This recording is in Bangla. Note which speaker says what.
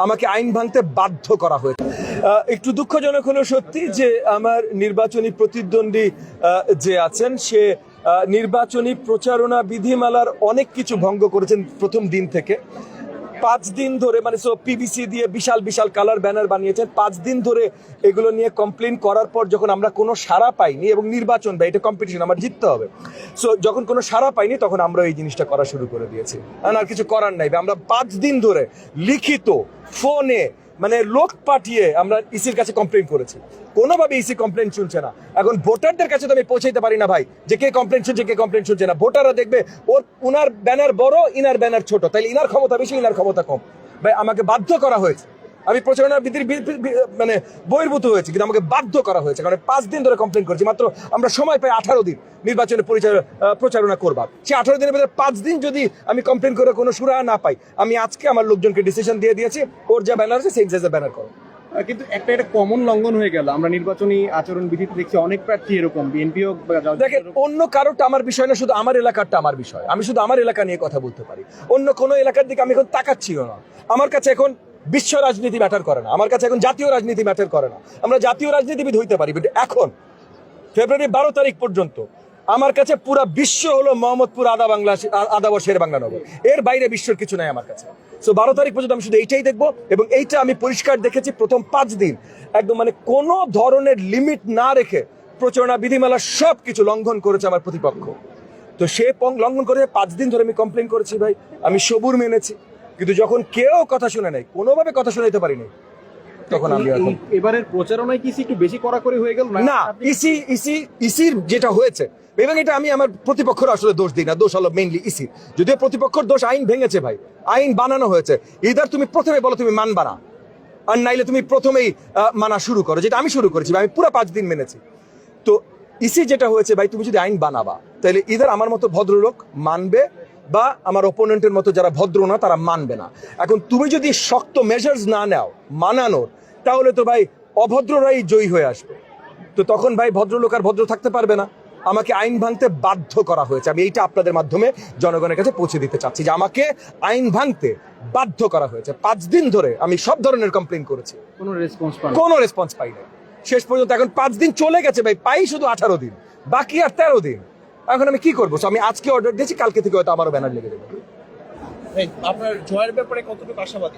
Speaker 1: আমাকে আইন ভাঙতে বাধ্য করা হয়েছে। একটু দুঃখজনক হলো সত্যি যে আমার নির্বাচনী প্রতিদ্বন্দ্বী যে আছেন সে নির্বাচনী প্রচারণা বিধিমালার অনেক কিছু ভঙ্গ করেছেন প্রথম দিন থেকে। 5 দিন ধরে মানে পিভিসি দিয়ে বিশাল বিশাল কালার ব্যানার বানিয়েছেন। 5 দিন ধরে এগুলো নিয়ে কমপ্লেন করার পর যখন আমরা কোনো সাড়া পাইনি, এবং নির্বাচন বা এটা কম্পিটিশন, আমার জিততে হবে, সো যখন কোনো সাড়া পাইনি তখন আমরা এই জিনিসটা করা শুরু করে দিয়েছি। আর কিছু করার নাই, আমরা 5 দিন ধরে লিখিত ফোনে মানে লোক পাঠিয়ে আমরা ইসির কাছে কমপ্লেন করেছি, কোনোভাবে ইসি কমপ্লেন শুনছে না। এখন ভোটারদের কাছে তো আমি পৌঁছাইতে পারি না ভাই যে কে কমপ্লেন শুনছে কে কমপ্লেন শুনছে না। ভোটাররা দেখবে উনার ব্যানার বড়, ইনার ব্যানার ছোট, তাইলে ইনার ক্ষমতা বেশি ইনার ক্ষমতা কম। ভাই আমাকে বাধ্য করা হয়েছে, আমি প্রচারণা বিধির মানে বহির্ভূত হয়েছে, কিন্তু আমাকে বাধ্য করা হয়েছে কারণ 5 দিন ধরে কমপ্লেন করেছি। মাত্র আমরা সময় পাই 18 দিন নির্বাচনের প্রচারণা করবার। সে 18 দিনের ভিতরে 5 দিন যদি আমি কমপ্লেন করে কোনো সুরাহা না পাই, আমি আজকে আমার লোকজনকে ডিসিশন দিয়ে দিয়েছি ওর যা ব্যানার আছে সেই সাইজের ব্যানার করো।
Speaker 2: কিন্তু একটা কমন লঙ্ঘন হয়ে গেল, আমরা নির্বাচনী আচরণ বিধিতে দেখছি অনেক প্রার্থী এরকম বিএনপিও।
Speaker 1: দেখেন, অন্য কারোরটা আমার বিষয় না, শুধু আমার এলাকারটা আমার বিষয়। আমি শুধু আমার এলাকা নিয়ে কথা বলতে পারি, অন্য কোনো এলাকার দিকে আমি এখন তাকাচ্ছিও না। আমার কাছে এখন বিশ্ব রাজনীতি ম্যাটার করে না, আমার কাছে এখন জাতীয় রাজনীতি ম্যাটার করে না। আমরা জাতীয় রাজনীতিবিদ হইতে পারি, বাট এখন ফেব্রুয়ারি 12 তারিখ পর্যন্ত আমার কাছে পুরা বিশ্ব হলো মোহাম্মদপুর আদাবর শের বাংলা নগর, এর বাইরে বিশ্বের কিছু নাই আমার কাছে। সো 12 তারিখ পর্যন্ত আমি শুধু এইটাই দেখবো, এবং এইটা আমি পরিষ্কার দেখেছি প্রথম 5 দিন একদম মানে কোনো ধরনের লিমিট না রেখে প্রচারণা বিধিমালা সব কিছু লঙ্ঘন করেছে আমার প্রতিপক্ষ। তো সে লঙ্ঘন করে 5 দিন ধরে আমি কমপ্লেন করেছি ভাই, আমি সবুর মেনেছি, কিন্তু যখন কেউ কথা শুনে নাই, কোনোভাবে কথা শুনাইতে পারিনি, তখন আমি
Speaker 2: এবারের প্রচারণায় কি একটু বেশি কড়াকড়ি হয়ে গেল
Speaker 1: না। ইসির যেটা হয়েছে, এবং এটা আমি আমার প্রতিপক্ষের আসলে দোষ দিই না, দোষ হলো মেইনলি ইসির। যদিও প্রতিপক্ষের দোষ, আইন ভেঙেছে ভাই, আইন বানানো হয়েছে। ইদার তুমি প্রথমে বলো তুমি মানবা না, আর নাইলে তুমি প্রথমেই মানা শুরু করো, যেটা আমি শুরু করেছি, আমি পুরো 5 দিন মেনেছি। তো ইসি যেটা হয়েছে ভাই, তুমি যদি আইন বানাবা তাহলে ইদার আমার মতো ভদ্রলোক মানবে, বা আমার অপোনেন্টের মতো যারা ভদ্র না তারা মানবে না। এখন তুমি যদি শক্ত মেজার্স না নাও মানানোর, তাহলে তো ভাই অভদ্ররাই জয়ী হয়ে আসবে। তো তখন ভাই ভদ্রলোক আর ভদ্র থাকতে পারবে না। আমাকে আইন ভাঙতে বাধ্য করা হয়েছে, আমি এইটা আপনাদের মাধ্যমে জনগণের কাছে পৌঁছে দিতে চাচ্ছি যে আমাকে আইন ভাঙতে বাধ্য করা হয়েছে। 5 দিন ধরে আমি সব ধরনের কমপ্লেন করেছি, কোনো রেসপন্স পাই না শেষ পর্যন্ত। এখন 5 দিন চলে গেছে ভাই, পাই শুধু 18 দিন, বাকি আর 13 দিন। এখন আমি কি করবো? আমি আজকে অর্ডার দিয়েছি, কালকে থেকে হয়তো আমারও ব্যানার লেগে যাবে।
Speaker 3: আপনার জয়ের ব্যাপারে কতটুকু আশাবাদী?